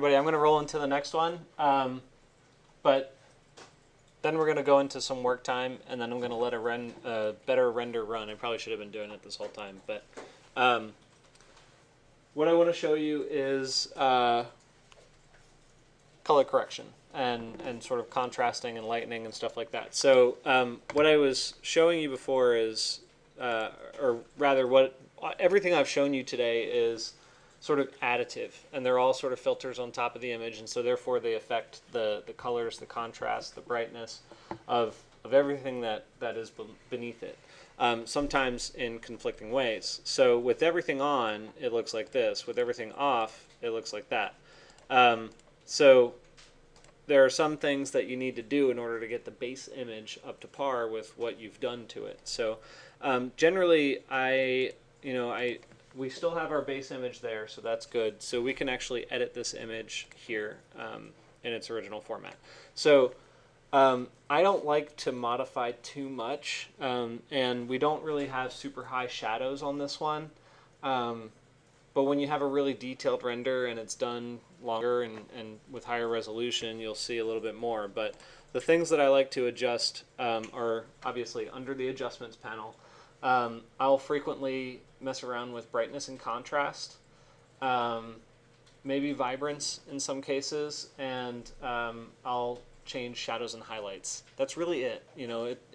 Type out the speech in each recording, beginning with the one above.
everybody. I'm going to roll into the next one, but then we're going to go into some work time, and then I'm going to let a better render run. I probably should have been doing it this whole time, but what I want to show you is color correction and sort of contrasting and lightening and stuff like that. So what I was showing you before is, or rather everything I've shown you today is sort of additive, and they're all sort of filters on top of the image, and so therefore they affect the colors, the contrast, the brightness of everything that is beneath it, sometimes in conflicting ways. So with everything on, it looks like this. With everything off, it looks like that. So there are some things that you need to do in order to get the base image up to par with what you've done to it. So generally, we still have our base image there, so that's good. So we can actually edit this image here in its original format. So I don't like to modify too much, and we don't really have super high shadows on this one. But when you have a really detailed render and it's done longer and with higher resolution, you'll see a little bit more. But the things that I like to adjust are obviously under the adjustments panel. I'll frequently mess around with brightness and contrast, maybe vibrance in some cases, and I'll change shadows and highlights. That's really it,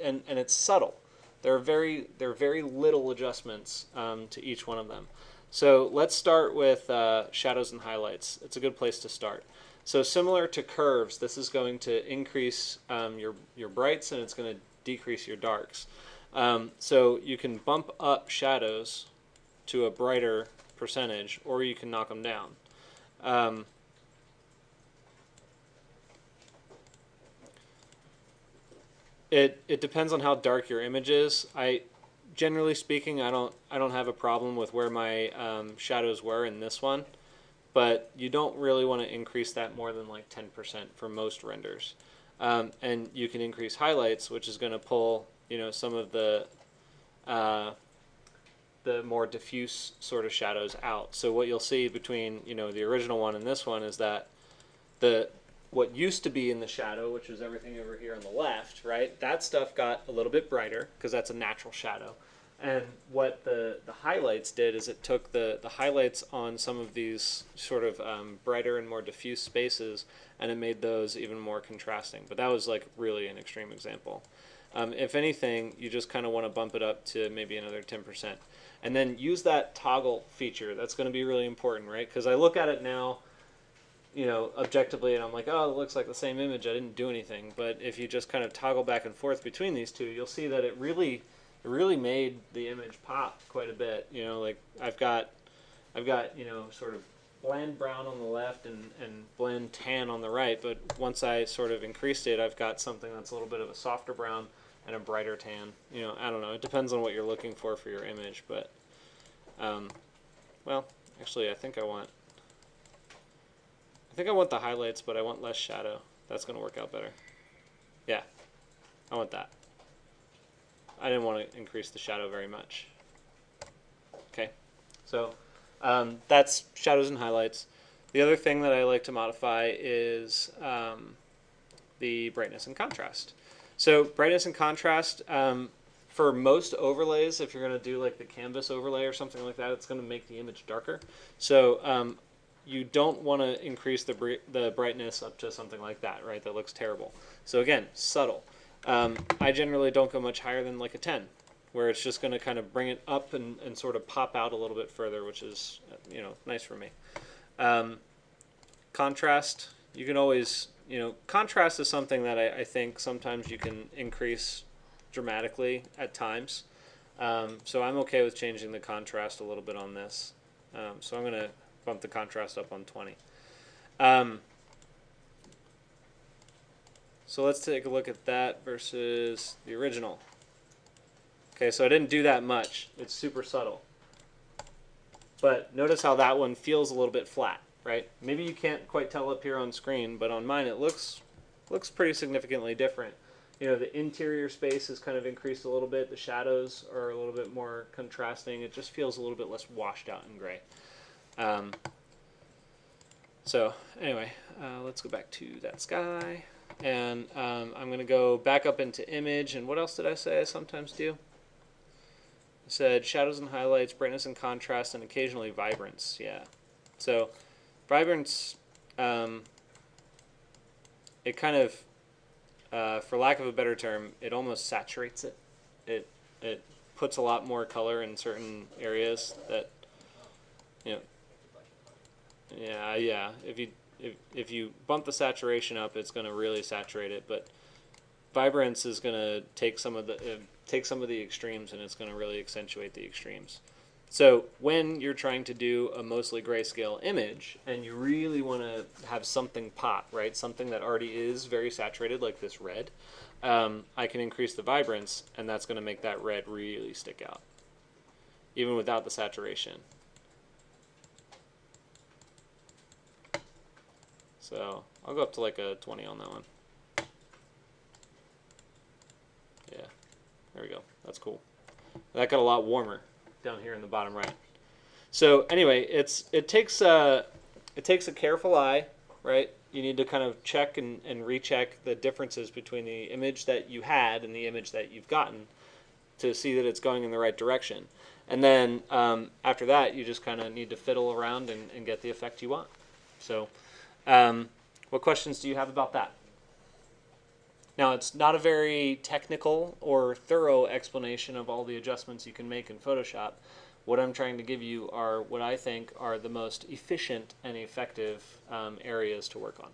and it's subtle. There are very little adjustments to each one of them. So let's start with shadows and highlights. It's a good place to start. So similar to curves, this is going to increase your brights, and it's going to decrease your darks. So you can bump up shadows to a brighter percentage, or you can knock them down. It depends on how dark your image is. Generally speaking, I don't have a problem with where my shadows were in this one, but you don't really want to increase that more than like 10% for most renders. And you can increase highlights, which is going to pull some of the more diffuse sort of shadows out. So what you'll see between the original one and this one is that what used to be in the shadow, which is everything over here on the left, right? That stuff got a little bit brighter because that's a natural shadow. And what the highlights did is it took the highlights on some of these sort of brighter and more diffuse spaces, and it made those even more contrasting. But that was like really an extreme example. If anything, you just kind of want to bump it up to maybe another 10%. And then use that toggle feature. That's going to be really important, right? Because I look at it now, objectively, and I'm like, oh, it looks like the same image. I didn't do anything. But if you just kind of toggle back and forth between these two, you'll see that it really made the image pop quite a bit. Like I've got sort of bland brown on the left and bland tan on the right. But once I sort of increased it, I've got something that's a little bit of a softer brown and a brighter tan. I don't know. It depends on what you're looking for your image. But well, actually, I think I want the highlights, but I want less shadow. That's going to work out better. Yeah, I want that. I didn't want to increase the shadow very much. Okay, so that's shadows and highlights. The other thing that I like to modify is the brightness and contrast. So brightness and contrast, for most overlays, if you're going to do like the canvas overlay or something like that, it's going to make the image darker. So you don't want to increase the brightness up to something like that, right? That looks terrible. So again, subtle. I generally don't go much higher than like a 10, where it's just going to kind of bring it up and sort of pop out a little bit further, which is nice for me. Contrast, you can always, contrast is something that I think sometimes you can increase dramatically at times. So I'm okay with changing the contrast a little bit on this. So I'm going to bump the contrast up on 20. So let's take a look at that versus the original. Okay, so I didn't do that much. It's super subtle. But notice how that one feels a little bit flat, right? Maybe you can't quite tell up here on screen, but on mine it looks pretty significantly different. The interior space is kind of increased a little bit. The shadows are a little bit more contrasting. It just feels a little bit less washed out and gray. So anyway, let's go back to that sky. And I'm going to go back up into image. And what else did I say I sometimes do? I said shadows and highlights, brightness and contrast, and occasionally vibrance. Yeah. So vibrance, it kind of, for lack of a better term, it almost saturates it. It puts a lot more color in certain areas that, you know, yeah. If you bump the saturation up, it's going to really saturate it. But vibrance is going to take some of the extremes, and it's going to really accentuate the extremes. So when you're trying to do a mostly grayscale image and you really want to have something pop, right? Something that already is very saturated, like this red, I can increase the vibrance, and that's going to make that red really stick out, even without the saturation. So I'll go up to like a 20 on that one. Yeah, there we go. That's cool. That got a lot warmer down here in the bottom right. So anyway, it takes a careful eye, right? You need to kind of check and recheck the differences between the image that you had and the image that you've gotten to see that it's going in the right direction. And then after that, you just kind of need to fiddle around and get the effect you want. So what questions do you have about that? Now, it's not a very technical or thorough explanation of all the adjustments you can make in Photoshop. What I'm trying to give you are what I think are the most efficient and effective areas to work on.